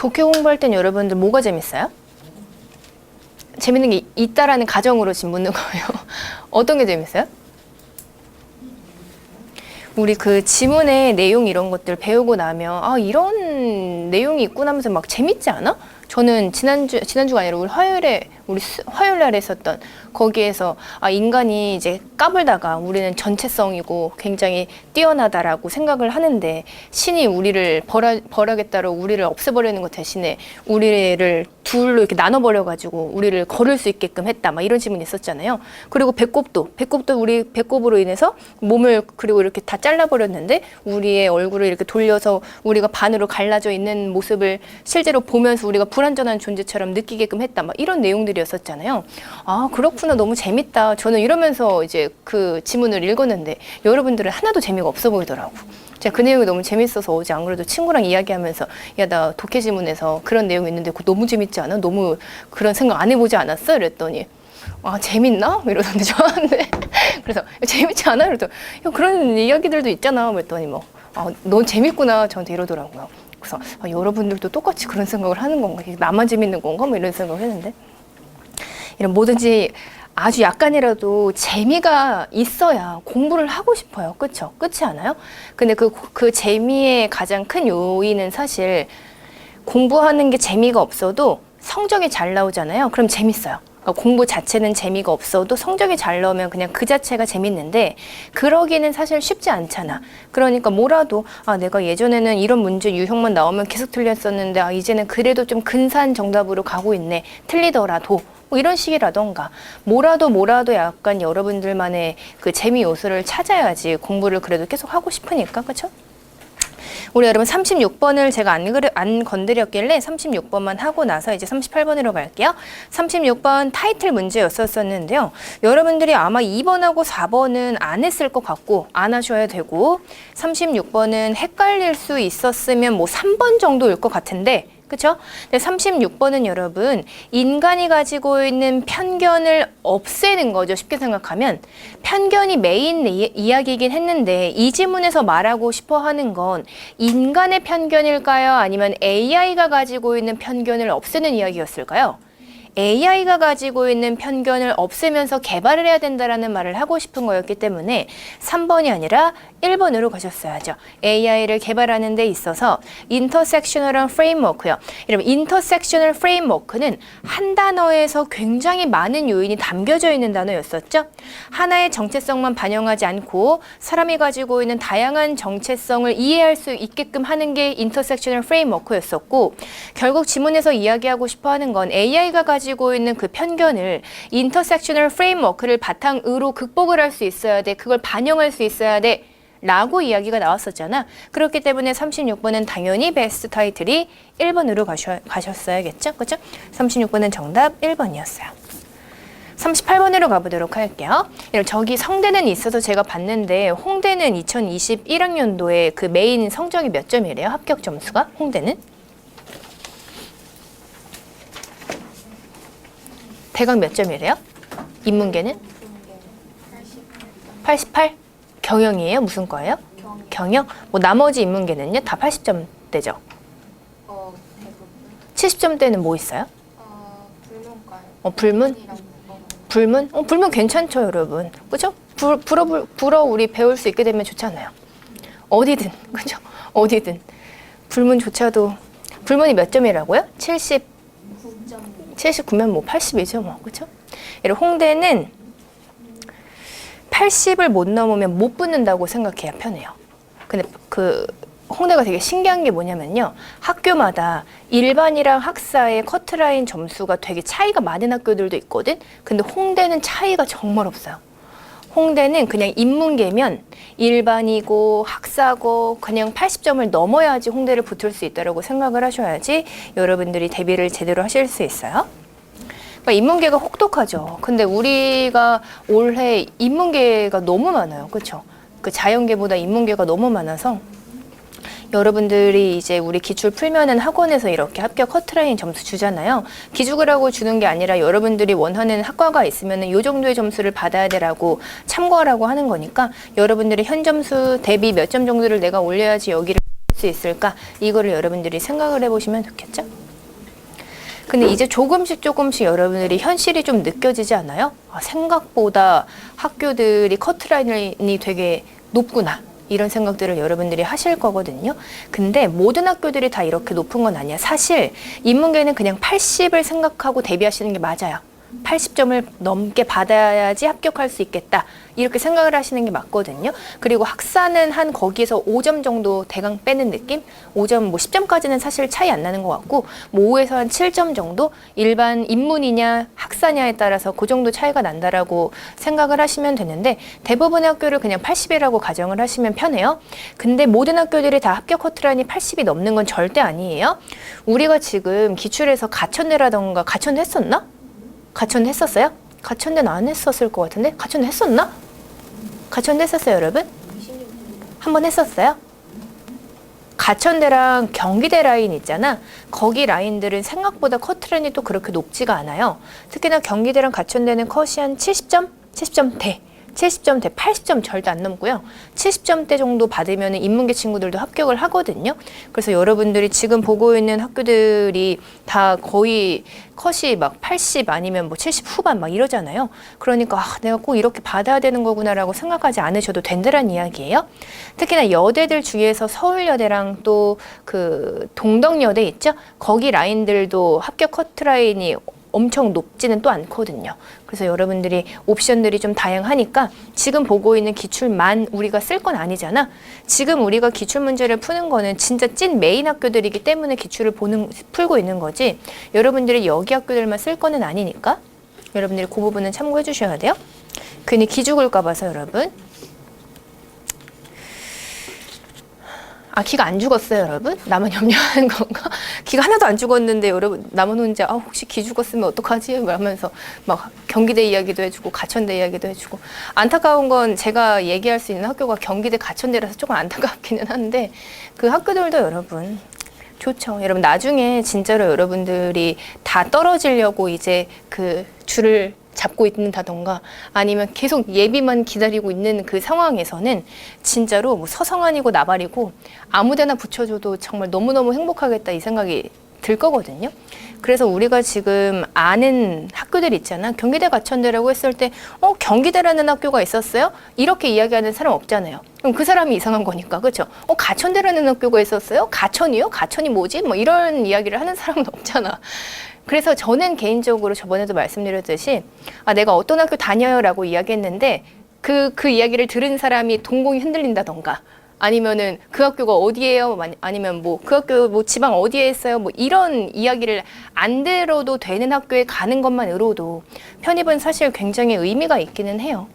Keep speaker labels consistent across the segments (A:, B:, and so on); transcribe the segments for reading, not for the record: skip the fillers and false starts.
A: 독해 공부할 땐 여러분들 뭐가 재밌어요? 재밌는 게 있다라는 가정으로 지금 묻는 거예요. 어떤 게 재밌어요? 우리 그 지문의 내용 이런 것들 배우고 나면 아 이런 내용이 있구나 하면서 막 재밌지 않아? 저는 지난주가 아니라 우리 화요일 날에 했었던 거기에서 아 인간이 이제 까불다가 우리는 전체성이고 굉장히 뛰어나다라고 생각을 하는데 신이 우리를 벌하겠다고 우리를 없애버리는 것 대신에 우리를 둘로 이렇게 나눠버려가지고 우리를 걸을 수 있게끔 했다 막 이런 질문이 있었잖아요. 그리고 배꼽도 우리 배꼽으로 인해서 몸을 그리고 이렇게 다 잘라버렸는데 우리의 얼굴을 이렇게 돌려서 우리가 반으로 갈라져 있는 모습을 실제로 보면서 우리가 불완전한 존재처럼 느끼게끔 했다 막 이런 내용들이었었잖아요. 아 그렇구나, 너무 재밌다. 저는 이러면서 이제 그 지문을 읽었는데 여러분들은 하나도 재미가 없어 보이더라고. 제가 그 내용이 너무 재밌어서 어제 안 그래도 친구랑 이야기하면서 야 나 독해 지문에서 그런 내용이 있는데 그거 너무 재밌지 않아? 너무 그런 생각 안 해보지 않았어? 이랬더니 아 재밌나? 이러던데 저한테 그래서 재밌지 않아? 이러더니 야 그런 이야기들도 있잖아. 그랬더니 뭐 넌 재밌구나 저한테 이러더라고요. 그래서 여러분들도 똑같이 그런 생각을 하는 건가? 나만 재밌는 건가? 뭐 이런 생각을 했는데 이런 뭐든지 아주 약간이라도 재미가 있어야 공부를 하고 싶어요. 그렇죠? 그렇지 않아요? 근데 그 재미의 가장 큰 요인은 사실 공부하는 게 재미가 없어도 성적이 잘 나오잖아요. 그럼 재밌어요. 그러니까 공부 자체는 재미가 없어도 성적이 잘 나오면 그냥 그 자체가 재밌는데 그러기는 사실 쉽지 않잖아. 그러니까 뭐라도 내가 예전에는 이런 문제 유형만 나오면 계속 틀렸었는데 이제는 그래도 좀 근사한 정답으로 가고 있네. 틀리더라도 뭐 이런 식이라던가 뭐라도 약간 여러분들만의 그 재미 요소를 찾아야지 공부를 그래도 계속 하고 싶으니까. 그렇죠? 우리 여러분 36번을 제가 안 건드렸길래 36번만 하고 나서 이제 38번으로 갈게요. 36번 타이틀 문제였었는데요. 여러분들이 아마 2번하고 4번은 안 했을 것 같고 안 하셔야 되고 36번은 헷갈릴 수 있었으면 뭐 3번 정도일 것 같은데 그쵸? 근데 36번은 여러분 인간이 가지고 있는 편견을 없애는 거죠. 쉽게 생각하면 편견이 메인 이야기이긴 했는데 이 지문에서 말하고 싶어 하는 건 인간의 편견일까요? 아니면 AI가 가지고 있는 편견을 없애는 이야기였을까요? AI가 가지고 있는 편견을 없애면서 개발을 해야 된다라는 말을 하고 싶은 거였기 때문에 3번이 아니라 1번으로 가셨어야죠. AI를 개발하는 데 있어서 인터섹셔널한 프레임워크요. 여러분 인터섹셔널 프레임워크는 한 단어에서 굉장히 많은 요인이 담겨져 있는 단어였었죠. 하나의 정체성만 반영하지 않고 사람이 가지고 있는 다양한 정체성을 이해할 수 있게끔 하는 게 인터섹셔널 프레임워크였었고 결국 지문에서 이야기하고 싶어 하는 건 AI가 가지고 있는 그 편견을 인터섹셔널 프레임워크를 바탕으로 극복을 할 수 있어야 돼. 그걸 반영할 수 있어야 돼. 라고 이야기가 나왔었잖아. 그렇기 때문에 36번은 당연히 베스트 타이틀이 1번으로 가셨어야겠죠? 그죠? 36번은 정답 1번이었어요. 38번으로 가보도록 할게요. 저기 성대는 있어서 제가 봤는데 홍대는 2021학년도에 그 메인 성적이 몇 점이래요? 합격 점수가? 홍대는? 대강 몇 점이래요? 인문계는? 88? 경영이에요? 무슨 과예요? 경영? 뭐 나머지 인문계는요? 다 80점대죠?
B: 대부분.
A: 70점대는 뭐 있어요?
B: 불문과요.
A: 불문? 불문? 불문 괜찮죠, 여러분. 그죠? 불어 우리 배울 수 있게 되면 좋잖아요. 어디든, 그죠? 어디든. 불문조차도, 불문이 몇 점이라고요? 79면 뭐 80이죠, 뭐. 그죠? 홍대는 80을 못 넘으면 못 붙는다고 생각해야 편해요. 근데 그 홍대가 되게 신기한 게 뭐냐면요. 학교마다 일반이랑 학사의 커트라인 점수가 되게 차이가 많은 학교들도 있거든. 근데 홍대는 차이가 정말 없어요. 홍대는 그냥 인문계면 일반이고 학사고 그냥 80점을 넘어야지 홍대를 붙을 수 있다고 생각을 하셔야지 여러분들이 대비를 제대로 하실 수 있어요. 그러니까 인문계가 혹독하죠. 근데 우리가 올해 인문계가 너무 많아요. 그렇죠? 그 자연계보다 인문계가 너무 많아서 여러분들이 이제 우리 기출 풀면은 학원에서 이렇게 합격 커트라인 점수 주잖아요. 기죽을 하고 주는 게 아니라 여러분들이 원하는 학과가 있으면은 요 정도의 점수를 받아야 되라고 참고하라고 하는 거니까 여러분들의 현 점수 대비 몇 점 정도를 내가 올려야지 여기를 할 수 있을까? 이거를 여러분들이 생각을 해보시면 좋겠죠? 근데 이제 조금씩 여러분들이 현실이 좀 느껴지지 않아요? 생각보다 학교들이 커트라인이 되게 높구나. 이런 생각들을 여러분들이 하실 거거든요. 근데 모든 학교들이 다 이렇게 높은 건 아니야. 사실 인문계는 그냥 80을 생각하고 대비하시는 게 맞아요. 80점을 넘게 받아야지 합격할 수 있겠다. 이렇게 생각을 하시는 게 맞거든요. 그리고 학사는 한 거기에서 5점 정도 대강 빼는 느낌? 5점, 뭐 10점까지는 사실 차이 안 나는 것 같고, 뭐 5에서 한 7점 정도? 일반 인문이냐 학사냐에 따라서 그 정도 차이가 난다라고 생각을 하시면 되는데, 대부분의 학교를 그냥 80이라고 가정을 하시면 편해요. 근데 모든 학교들이 다 합격 커트라인이 80이 넘는 건 절대 아니에요. 우리가 지금 기출에서 가천대라던가, 가천대 했었나? 가천대 했었어요? 가천대는 안 했었을 것 같은데? 가천대 했었나? 가천대 했었어요, 여러분? 한번 했었어요? 가천대랑 경기대 라인 있잖아. 거기 라인들은 생각보다 커트라인이 또 그렇게 높지가 않아요. 특히나 경기대랑 가천대는 컷이 한 70점? 70점대. 70점대, 80점 절대 안 넘고요. 70점대 정도 받으면 인문계 친구들도 합격을 하거든요. 그래서 여러분들이 지금 보고 있는 학교들이 다 거의 컷이 막 80 아니면 뭐 70 후반 막 이러잖아요. 그러니까 내가 꼭 이렇게 받아야 되는 거구나라고 생각하지 않으셔도 된다는 이야기예요. 특히나 여대들 중에서 서울여대랑 또 그 동덕여대 있죠? 거기 라인들도 합격 커트라인이 엄청 높지는 또 않거든요. 그래서 여러분들이 옵션들이 좀 다양하니까 지금 보고 있는 기출만 우리가 쓸 건 아니잖아. 지금 우리가 기출 문제를 푸는 거는 진짜 찐 메인 학교들이기 때문에 기출을 풀고 있는 거지. 여러분들이 여기 학교들만 쓸 거는 아니니까 여러분들이 그 부분은 참고해 주셔야 돼요. 괜히 기죽을까 봐서 여러분. 기가 안 죽었어요, 여러분? 나만 염려하는 건가? 기가 하나도 안 죽었는데, 여러분, 나만 혼자, 혹시 기 죽었으면 어떡하지? 하면서 막 경기대 이야기도 해주고, 가천대 이야기도 해주고. 안타까운 건 제가 얘기할 수 있는 학교가 경기대, 가천대라서 조금 안타깝기는 한데, 그 학교들도 여러분, 좋죠. 여러분, 나중에 진짜로 여러분들이 다 떨어지려고 이제 그 줄을 잡고 있는다던가 아니면 계속 예비만 기다리고 있는 그 상황에서는 진짜로 뭐 서성아니고 나발이고 아무데나 붙여줘도 정말 너무너무 행복하겠다 이 생각이 들 거거든요. 그래서 우리가 지금 아는 학교들 있잖아. 경기대 가천대라고 했을 때 경기대라는 학교가 있었어요? 이렇게 이야기하는 사람 없잖아요. 그럼 그 사람이 이상한 거니까. 그렇죠? 가천대라는 학교가 있었어요? 가천이요? 가천이 뭐지? 뭐 이런 이야기를 하는 사람은 없잖아. 그래서 저는 개인적으로 저번에도 말씀드렸듯이 내가 어떤 학교 다녀요 라고 이야기했는데 그 이야기를 들은 사람이 동공이 흔들린다던가 아니면은 그 학교가 어디예요? 아니면 뭐 그 학교 뭐 지방 어디에 있어요? 뭐 이런 이야기를 안 들어도 되는 학교에 가는 것만으로도 편입은 사실 굉장히 의미가 있기는 해요.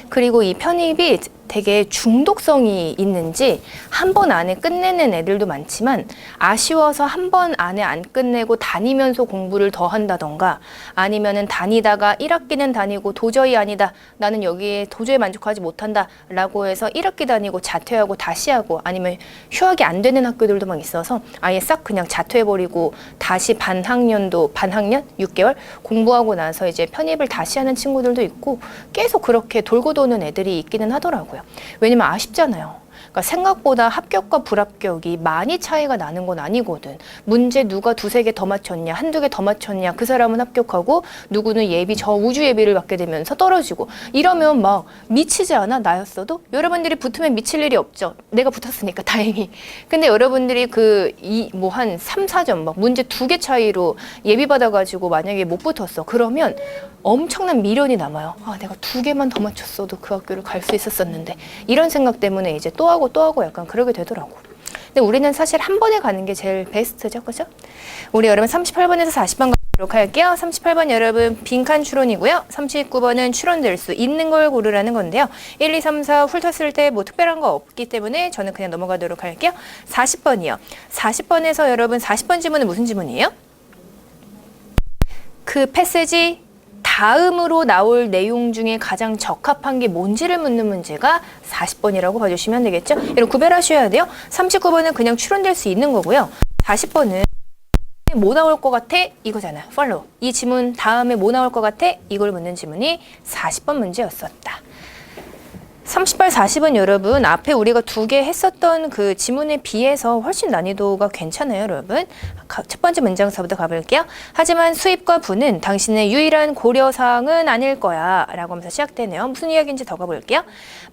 A: 그리고 이 편입이 되게 중독성이 있는지 한 번 안에 끝내는 애들도 많지만 아쉬워서 한 번 안에 안 끝내고 다니면서 공부를 더 한다던가 아니면은 다니다가 1학기는 다니고 도저히 아니다. 나는 여기에 도저히 만족하지 못한다. 라고 해서 1학기 다니고 자퇴하고 다시 하고 아니면 휴학이 안 되는 학교들도 막 있어서 아예 싹 그냥 자퇴해버리고 다시 반학년 6개월 공부하고 나서 이제 편입을 다시 하는 친구들도 있고 계속 그렇게 돌고 도는 애들이 있기는 하더라고요. 왜냐면 아쉽잖아요. 그러니까 생각보다 합격과 불합격이 많이 차이가 나는 건 아니거든. 문제 누가 두세 개 더 맞췄냐, 한두 개 더 맞췄냐, 그 사람은 합격하고 누구는 예비, 저 우주 예비를 받게 되면서 떨어지고 이러면 막 미치지 않아? 나였어도? 여러분들이 붙으면 미칠 일이 없죠. 내가 붙었으니까 다행히. 근데 여러분들이 뭐 한 3, 4점, 막 문제 2개 차이로 예비 받아가지고 만약에 못 붙었어. 그러면 엄청난 미련이 남아요. 내가 2개만 더 맞췄어도 그 학교를 갈 수 있었었는데. 이런 생각 때문에 이제 또 하고 약간 그러게 되더라고. 근데 우리는 사실 한 번에 가는 게 제일 베스트죠. 그죠? 우리 여러분 38번에서 40번 가도록 할게요. 38번 여러분 빈칸 추론이고요. 39번은 추론될 수 있는 걸 고르라는 건데요. 1, 2, 3, 4 훑었을 때 뭐 특별한 거 없기 때문에 저는 그냥 넘어가도록 할게요. 40번이요. 40번에서 여러분 40번 지문은 무슨 지문이에요? 그 패스지 다음으로 나올 내용 중에 가장 적합한 게 뭔지를 묻는 문제가 40번이라고 봐주시면 되겠죠? 여러분 구별하셔야 돼요. 39번은 그냥 추론될 수 있는 거고요. 40번은 뭐 나올 것 같아? 이거잖아. follow. 이 지문 다음에 뭐 나올 것 같아? 이걸 묻는 지문이 40번 문제였었다. 30발 40은 여러분 앞에 우리가 두 개 했었던 그 지문에 비해서 훨씬 난이도가 괜찮아요, 여러분. 첫 번째 문장서부터 가볼게요. 하지만 수입과 부는 당신의 유일한 고려사항은 아닐 거야 라고 하면서 시작되네요. 무슨 이야기인지 더 가볼게요.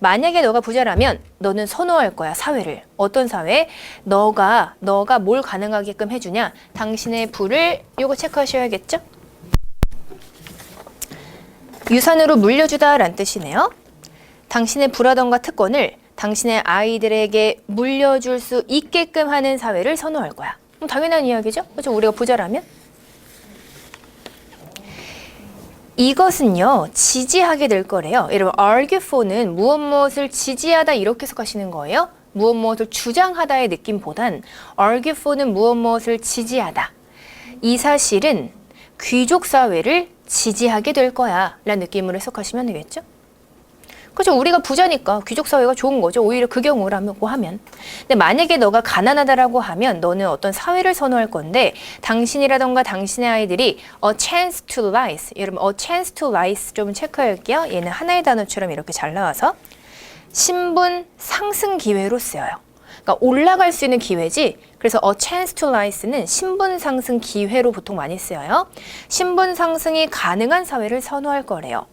A: 만약에 너가 부자라면 너는 선호할 거야, 사회를. 어떤 사회? 너가 뭘 가능하게끔 해주냐? 당신의 부를 요거 체크하셔야겠죠? 유산으로 물려주다 라는 뜻이네요. 당신의 부라던가 특권을 당신의 아이들에게 물려줄 수 있게끔 하는 사회를 선호할 거야. 당연한 이야기죠? 그렇죠? 우리가 부자라면? 이것은요, 지지하게 될 거래요. 여러분, argue for는 무엇을 지지하다 이렇게 해석하시는 거예요. 무엇을 주장하다의 느낌보단 argue for는 무엇을 지지하다. 이 사실은 귀족 사회를 지지하게 될 거야 라는 느낌으로 해석하시면 되겠죠? 그렇죠. 우리가 부자니까 귀족 사회가 좋은 거죠. 오히려 그 경우라고 하면. 근데 만약에 너가 가난하다라고 하면 너는 어떤 사회를 선호할 건데 당신이라던가 당신의 아이들이 a chance to rise. 여러분 a chance to rise 좀 체크할게요. 얘는 하나의 단어처럼 이렇게 잘 나와서 신분 상승 기회로 쓰여요. 그러니까 올라갈 수 있는 기회지. 그래서 a chance to rise는 신분 상승 기회로 보통 많이 쓰여요. 신분 상승이 가능한 사회를 선호할 거래요.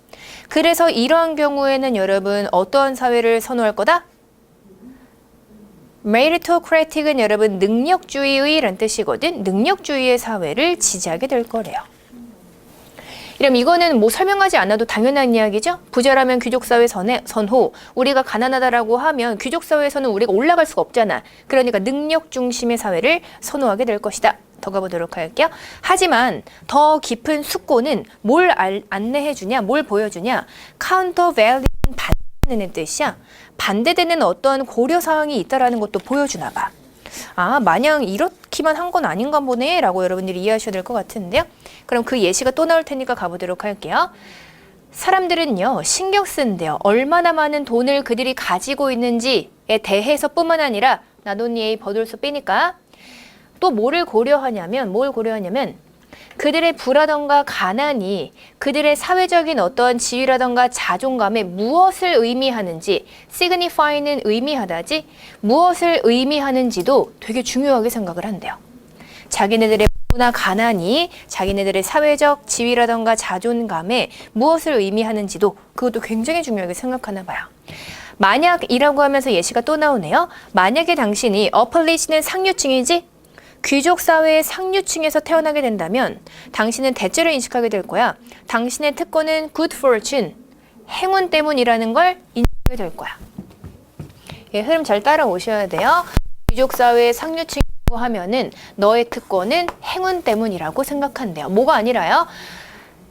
A: 그래서 이러한 경우에는 여러분 어떠한 사회를 선호할 거다? meritocratic은 여러분 능력주의의라는 뜻이거든. 능력주의의 사회를 지지하게 될 거래요. 이러면 이거는 뭐 설명하지 않아도 당연한 이야기죠. 부자라면 귀족사회 선호. 우리가 가난하다라고 하면 귀족사회에서는 우리가 올라갈 수가 없잖아. 그러니까 능력 중심의 사회를 선호하게 될 것이다. 더 가보도록 할게요. 하지만 더 깊은 숙고는 뭘 안내해주냐, 뭘 보여주냐. countervailing 반대되는 뜻이야. 반대되는 어떤 고려사항이 있다라는 것도 보여주나 봐. 아, 마냥 이렇기만 한 건 아닌가 보네 라고 여러분들이 이해하셔야 될 것 같은데요. 그럼 그 예시가 또 나올 테니까 가보도록 할게요. 사람들은요, 신경 쓴대요. 얼마나 많은 돈을 그들이 가지고 있는지에 대해서 뿐만 아니라 나돈니 A 버돌소 빼니까 또 뭘 고려하냐면 그들의 부라던가 가난이 그들의 사회적인 어떤 지위라던가 자존감에 무엇을 의미하는지, signify는 의미하다지, 무엇을 의미하는지도 되게 중요하게 생각을 한대요. 자기네들의 부나 가난이 자기네들의 사회적 지위라던가 자존감에 무엇을 의미하는지도 그것도 굉장히 중요하게 생각하나 봐요. 만약이라고 하면서 예시가 또 나오네요. 만약에 당신이 어플리시는 상류층이지? 귀족 사회의 상류층에서 태어나게 된다면 당신은 대체로 인식하게 될 거야. 당신의 특권은 good fortune, 행운 때문이라는 걸 인식하게 될 거야. 예, 흐름 잘 따라오셔야 돼요. 귀족 사회의 상류층이라고 하면은 너의 특권은 행운 때문이라고 생각한대요. 뭐가 아니라요?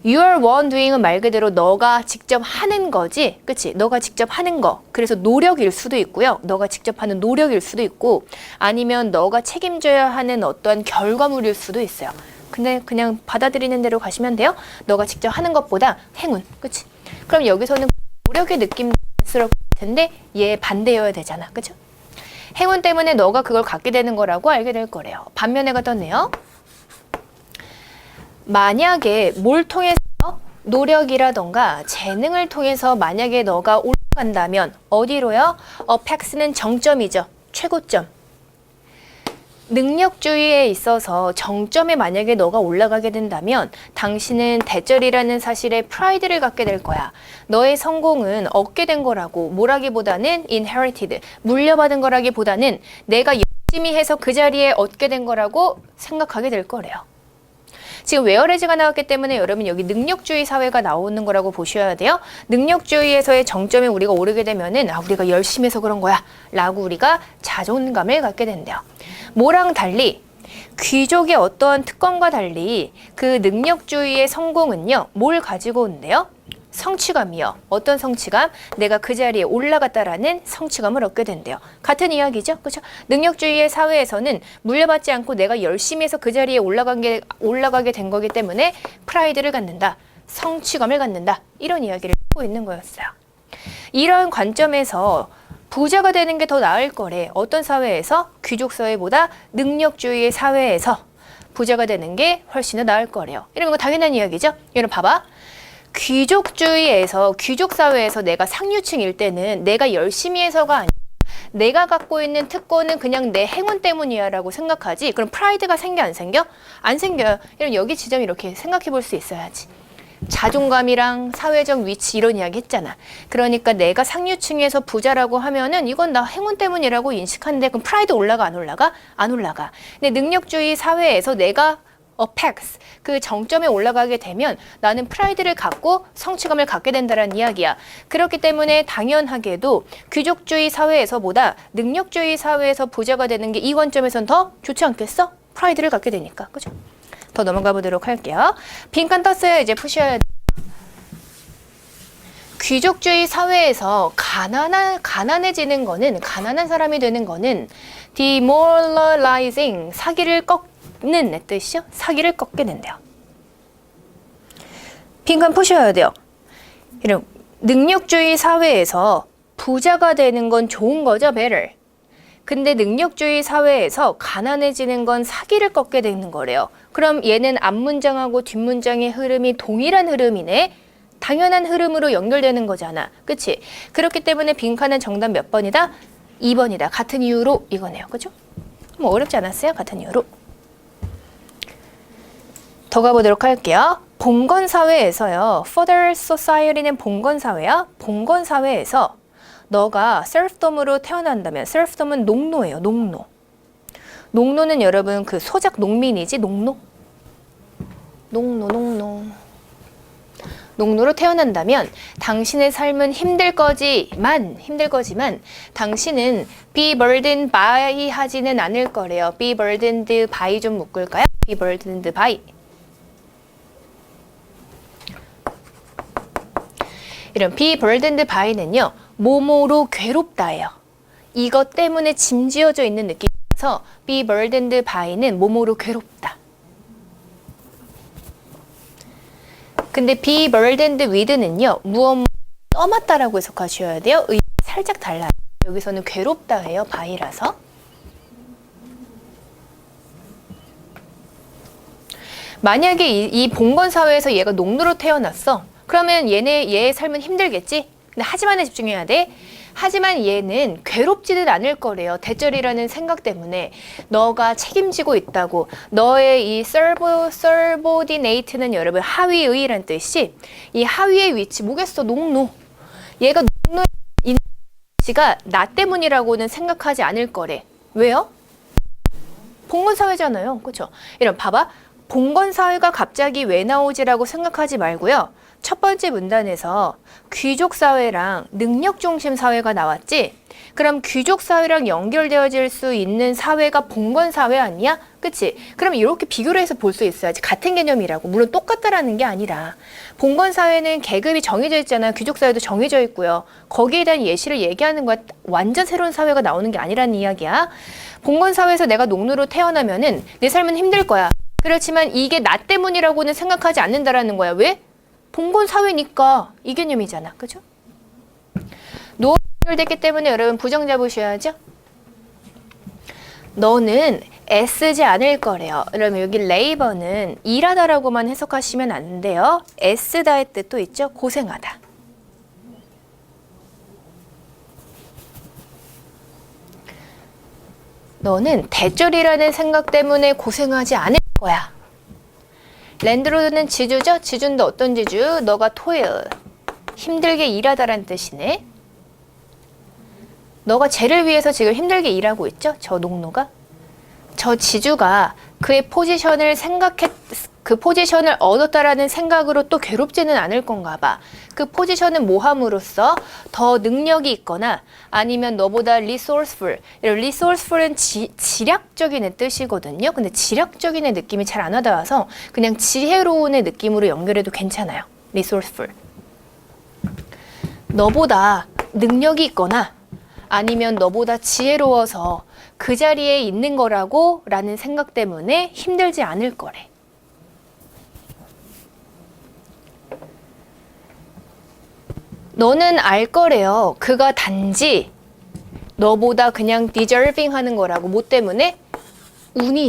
A: You are one doing은 말 그대로 너가 직접 하는 거지. 그치? 너가 직접 하는 거. 그래서 노력일 수도 있고요. 너가 직접 하는 노력일 수도 있고 아니면 너가 책임져야 하는 어떤 결과물일 수도 있어요. 근데 그냥 받아들이는 대로 가시면 돼요. 너가 직접 하는 것보다 행운. 그치? 그럼 여기서는 노력의 느낌스러울 텐데 얘 반대여야 되잖아. 그쵸? 행운 때문에 너가 그걸 갖게 되는 거라고 알게 될 거래요. 반면에가 떴네요. 만약에 뭘 통해서 노력이라던가 재능을 통해서 만약에 너가 올라간다면 어디로요? 어펙스는 정점이죠. 최고점. 능력주의에 있어서 정점에 만약에 너가 올라가게 된다면 당신은 대절이라는 사실에 프라이드를 갖게 될 거야. 너의 성공은 얻게 된 거라고 뭐라기보다는 inherited, 물려받은 거라기보다는 내가 열심히 해서 그 자리에 얻게 된 거라고 생각하게 될 거래요. 지금 웨어레즈가 나왔기 때문에 여러분 여기 능력주의 사회가 나오는 거라고 보셔야 돼요. 능력주의에서의 정점에 우리가 오르게 되면은 우리가 열심히 해서 그런 거야 라고 우리가 자존감을 갖게 된대요. 뭐랑 달리 귀족의 어떠한 특권과 달리 그 능력주의의 성공은요. 뭘 가지고 온대요? 성취감이요. 어떤 성취감? 내가 그 자리에 올라갔다라는 성취감을 얻게 된대요. 같은 이야기죠. 그렇죠? 능력주의의 사회에서는 물려받지 않고 내가 열심히 해서 그 자리에 올라가게 된 거기 때문에 프라이드를 갖는다. 성취감을 갖는다. 이런 이야기를 하고 있는 거였어요. 이런 관점에서 부자가 되는 게 더 나을 거래. 어떤 사회에서? 귀족 사회보다 능력주의의 사회에서 부자가 되는 게 훨씬 더 나을 거래요. 이런 거 당연한 이야기죠. 여러분 봐봐. 귀족주의에서 귀족 사회에서 내가 상류층일 때는 내가 열심히 해서가 아니라 내가 갖고 있는 특권은 그냥 내 행운 때문이야 라고 생각하지. 그럼 프라이드가 생겨 안 생겨? 안 생겨요. 이런 여기 지점 이렇게 생각해 볼 수 있어야지. 자존감이랑 사회적 위치 이런 이야기 했잖아. 그러니까 내가 상류층에서 부자라고 하면은 이건 나 행운 때문이라고 인식하는데 그럼 프라이드 올라가 안 올라가? 안 올라가. 근데 능력주의 사회에서 내가 어펙스 그 정점에 올라가게 되면 나는 프라이드를 갖고 성취감을 갖게 된다는 이야기야. 그렇기 때문에 당연하게도 귀족주의 사회에서보다 능력주의 사회에서 부자가 되는 게 이 관점에선 더 좋지 않겠어? 프라이드를 갖게 되니까. 그죠? 더 넘어가 보도록 할게요. 빈칸 떴어요. 이제 푸셔야 돼. 귀족주의 사회에서 가난해지는 거는 가난한 사람이 되는 거는 demoralizing 사기를 꺾는 뜻이요. 사기를 꺾게 된대요. 빈칸 푸셔야 돼요. 이런 능력주의 사회에서 부자가 되는 건 좋은 거죠, better. 근데 능력주의 사회에서 가난해지는 건 사기를 꺾게 되는 거래요. 그럼 얘는 앞문장하고 뒷문장의 흐름이 동일한 흐름이네. 당연한 흐름으로 연결되는 거잖아. 그치? 그렇기 때문에 빈칸은 정답 몇 번이다? 2번이다. 같은 이유로 이거네요. 그죠? 뭐 어렵지 않았어요? 같은 이유로. 더 가보도록 할게요. 봉건사회에서요. Further Society는 봉건사회야. 봉건사회에서 너가 serfdom으로 태어난다면 serfdom은 농노예요. 농노. 농노는 여러분 그 소작 농민이지 농노. 농노로 태어난다면 당신의 삶은 힘들 거지만 당신은 be burdened by 하지는 않을 거래요. be burdened by 좀 묶을까요? be burdened by. 이런 be burdened by는요. 뭐뭐로 괴롭다예요. 이것 때문에 짐지어져 있는 느낌이라서 be burdened by는 뭐뭐로 괴롭다. 근데 be burdened with는요. 무엇 떠맡다라고 해석하셔야 돼요. 의미가 살짝 달라요. 여기서는 괴롭다예요. by라서. 만약에 이 봉건사회에서 얘가 농노로 태어났어. 그러면 얘의 삶은 힘들겠지? 근데 하지만에 집중해야 돼. 하지만 얘는 괴롭지는 않을 거래요. 대절이라는 생각 때문에 너가 책임지고 있다고. 너의 이 subordinate는 여러분 하위의란 뜻이 이 하위의 위치 뭐겠어? 농노. 얘가 농노의 위치가 나 때문이라고는 생각하지 않을 거래. 왜요? 봉건사회잖아요. 그렇죠? 이런 봐봐. 봉건사회가 갑자기 왜 나오지라고 생각하지 말고요. 첫 번째 문단에서 귀족사회랑 능력중심 사회가 나왔지? 그럼 귀족사회랑 연결되어질 수 있는 사회가 봉건사회 아니야? 그치? 그럼 이렇게 비교를 해서 볼 수 있어야지. 같은 개념이라고. 물론 똑같다라는 게 아니라. 봉건사회는 계급이 정해져 있잖아요. 귀족사회도 정해져 있고요. 거기에 대한 예시를 얘기하는 거야. 완전 새로운 사회가 나오는 게 아니라는 이야기야. 봉건사회에서 내가 농노로 태어나면은 내 삶은 힘들 거야. 그렇지만 이게 나 때문이라고는 생각하지 않는다라는 거야. 왜? 봉건사회니까 이 개념이잖아. 그죠? 노 연결됐기 때문에 여러분 부정 잡으셔야죠. 너는 애쓰지 않을 거래요. 그러면 여기 레이버는 일하다라고만 해석하시면 안 돼요. 애쓰다의 뜻도 있죠. 고생하다. 너는 대절이라는 생각 때문에 고생하지 않을 거야. 랜드로드는 지주죠? 지주인데 어떤 지주? 너가 toil, 힘들게 일하다라는 뜻이네. 너가 쟤를 위해서 지금 힘들게 일하고 있죠? 저 농노가. 저 지주가 그의 포지션을 그 포지션을 얻었다라는 생각으로 또 괴롭지는 않을 건가 봐. 그 포지션은 모함으로써 더 능력이 있거나 아니면 너보다 resourceful. resourceful은 지략적인의 뜻이거든요. 근데 지략적인의 느낌이 잘 안 와닿아서 그냥 지혜로운의 느낌으로 연결해도 괜찮아요. resourceful. 너보다 능력이 있거나 아니면 너보다 지혜로워서 그 자리에 있는 거라고 라는 생각 때문에 힘들지 않을 거래. 너는 알 거래요. 그가 단지 너보다 그냥 deserving 하는 거라고. 뭐 때문에? 운이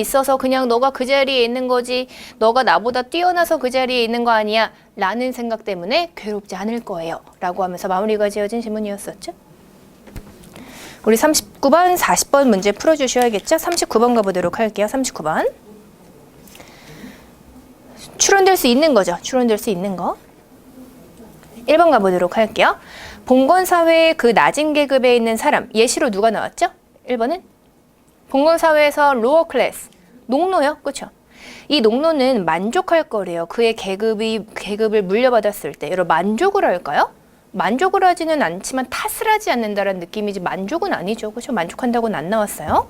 A: 있어서 그냥 너가 그 자리에 있는 거지, 너가 나보다 뛰어나서 그 자리에 있는 거 아니야 라는 생각 때문에 괴롭지 않을 거예요 라고 하면서 마무리가 지어진 질문이었었죠. 우리 39번, 40번 문제 풀어주셔야겠죠. 39번 가보도록 할게요. 39번. 추론될 수 있는 거죠. 추론될 수 있는 거. 1번 가보도록 할게요. 봉건사회의 그 낮은 계급에 있는 사람, 예시로 누가 나왔죠? 1번은 봉건사회에서 로어 클래스, 농노요. 그렇죠? 이 농노는 만족할 거래요. 그의 계급을 물려받았을 때. 여러분 만족을 할까요? 만족을 하지는 않지만 탓을 하지 않는다는 느낌이지 만족은 아니죠. 그렇죠? 만족한다고는 안 나왔어요.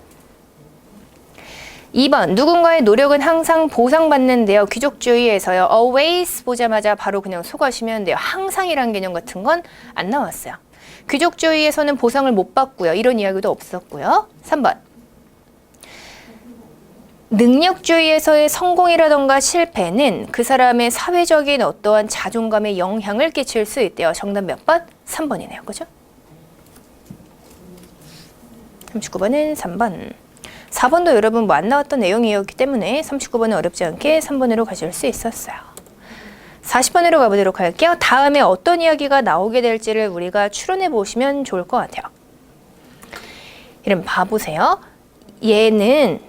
A: 2번 누군가의 노력은 항상 보상받는데요. 귀족주의에서요. always 보자마자 바로 그냥 속아시면 돼요. 항상이란 개념 같은 건 안 나왔어요. 귀족주의에서는 보상을 못 받고요. 이런 이야기도 없었고요. 3번 능력주의에서의 성공이라던가 실패는 그 사람의 사회적인 어떠한 자존감에 영향을 끼칠 수 있대요. 정답 몇 번? 3번이네요. 그죠? 39번은 3번. 4번도 여러분 뭐 안 나왔던 내용이었기 때문에 39번은 어렵지 않게 3번으로 가실 수 있었어요. 40번으로 가보도록 할게요. 다음에 어떤 이야기가 나오게 될지를 우리가 추론해 보시면 좋을 것 같아요. 이름 봐보세요. 얘는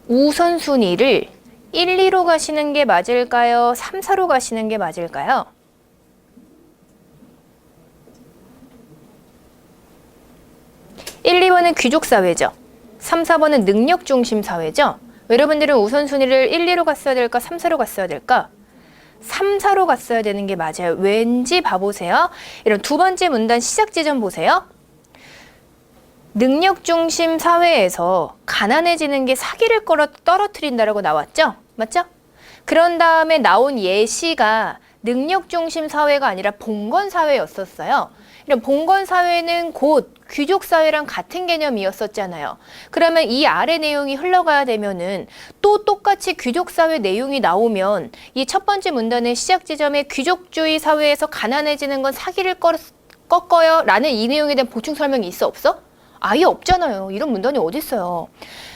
A: 우선순위를 1, 2로 가시는 게 맞을까요? 3, 4로 가시는 게 맞을까요? (1, 2번은) 귀족사회죠. 3, 4번은 능력중심 사회죠. 여러분들은 우선순위를 1, 2로 갔어야 될까? 3, 4로 갔어야 될까? 3, 4로 갔어야 되는 게 맞아요. 왠지 봐보세요. 이런 두 번째 문단 시작 지점 보세요. 능력중심 사회에서 가난해지는 게 사기를 떨어뜨린다라고 나왔죠? 맞죠? 그런 다음에 나온 예시가 능력중심 사회가 아니라 봉건사회였었어요. 이런 봉건사회는 곧 귀족사회랑 같은 개념이었었잖아요. 그러면 이 아래 내용이 흘러가야 되면은 또 똑같이 귀족사회 내용이 나오면 이 첫 번째 문단의 시작 지점에 귀족주의 사회에서 가난해지는 건 사기를 꺾어요 라는 이 내용에 대한 보충 설명이 있어 없어? 아예 없잖아요. 이런 문단이 어디 있어요.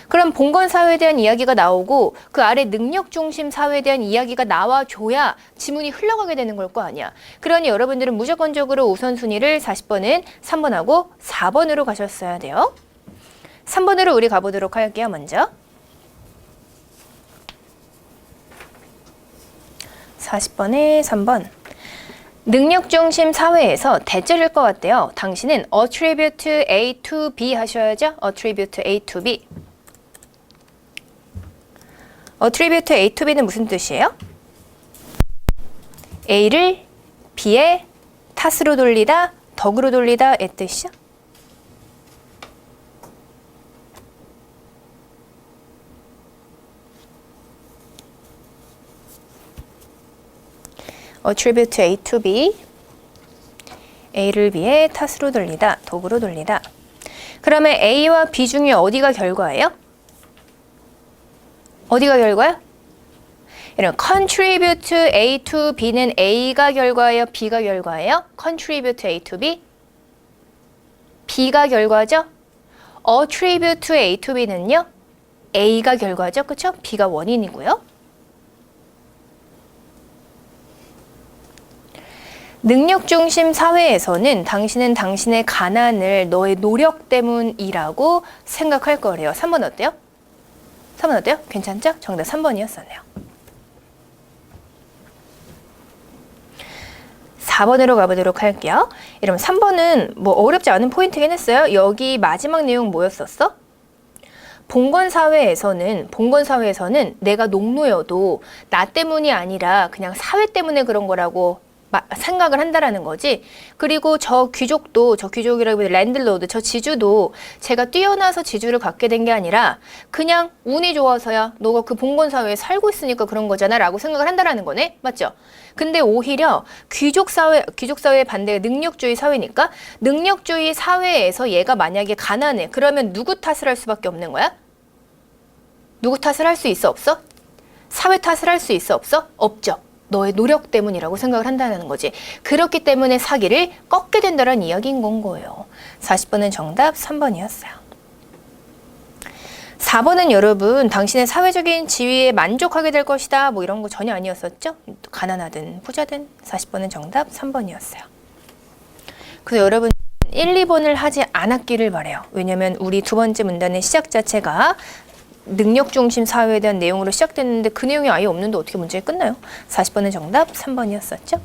A: 그럼 봉건사회에 대한 이야기가 나오고 그 아래 능력중심 사회에 대한 이야기가 나와줘야 지문이 흘러가게 되는 걸 거 아니야. 그러니 여러분들은 무조건적으로 우선순위를 40번은 3번하고 4번으로 가셨어야 돼요. 3번으로 우리 가보도록 할게요. 먼저 40번에 3번 능력중심 사회에서 대절일 것 같대요. 당신은 attribute A to B 하셔야죠. attribute A to B. attribute A to B는 무슨 뜻이에요? A를 B의 탓으로 돌리다, 덕으로 돌리다의 뜻이죠. attribute A to B, A를 B의 탓으로 돌리다, 덕으로 돌리다. 그러면 A와 B 중에 어디가 결과예요? 어디가 결과야? 이런 contribute A to B는 A가 결과예요? B가 결과예요? contribute A to B? B가 결과죠? attribute A to B는요? A가 결과죠? 그쵸? B가 원인이고요. 능력중심 사회에서는 당신은 당신의 가난을 너의 노력 때문이라고 생각할 거래요. 3번 어때요? 3번 어때요? 괜찮죠? 정답 3번이었었네요. 4번으로 가보도록 할게요. 이러면 3번은 뭐 어렵지 않은 포인트긴 했어요. 여기 마지막 내용 뭐였었어? 봉건사회에서는 내가 농노여도 나 때문이 아니라 그냥 사회 때문에 그런 거라고 생각을 한다라는 거지. 그리고 저 귀족이라고 해도 랜들로드, 저 지주도 제가 뛰어나서 지주를 갖게 된 게 아니라 그냥 운이 좋아서야 너가 그 봉건사회에 살고 있으니까 그런 거잖아 라고 생각을 한다라는 거네. 맞죠? 근데 오히려 귀족사회의 반대가 능력주의 사회니까 능력주의 사회에서 얘가 만약에 가난해. 그러면 누구 탓을 할 수밖에 없는 거야? 누구 탓을 할 수 있어 없어? 사회 탓을 할 수 있어 없어? 없죠. 너의 노력 때문이라고 생각을 한다는 거지. 그렇기 때문에 사기를 꺾게 된다는 이야기인 건 거예요. 40번은 정답 3번이었어요. 4번은 여러분 당신의 사회적인 지위에 만족하게 될 것이다. 뭐 이런 거 전혀 아니었었죠? 가난하든 부자든 40번은 정답 3번이었어요. 그래서 여러분 1, 2번을 하지 않았기를 바래요. 왜냐면 우리 두 번째 문단의 시작 자체가 능력 중심 사회에 대한 내용으로 시작됐는데 그 내용이 아예 없는데 어떻게 문제가 끝나요? 40번은 정답 3번이었었죠?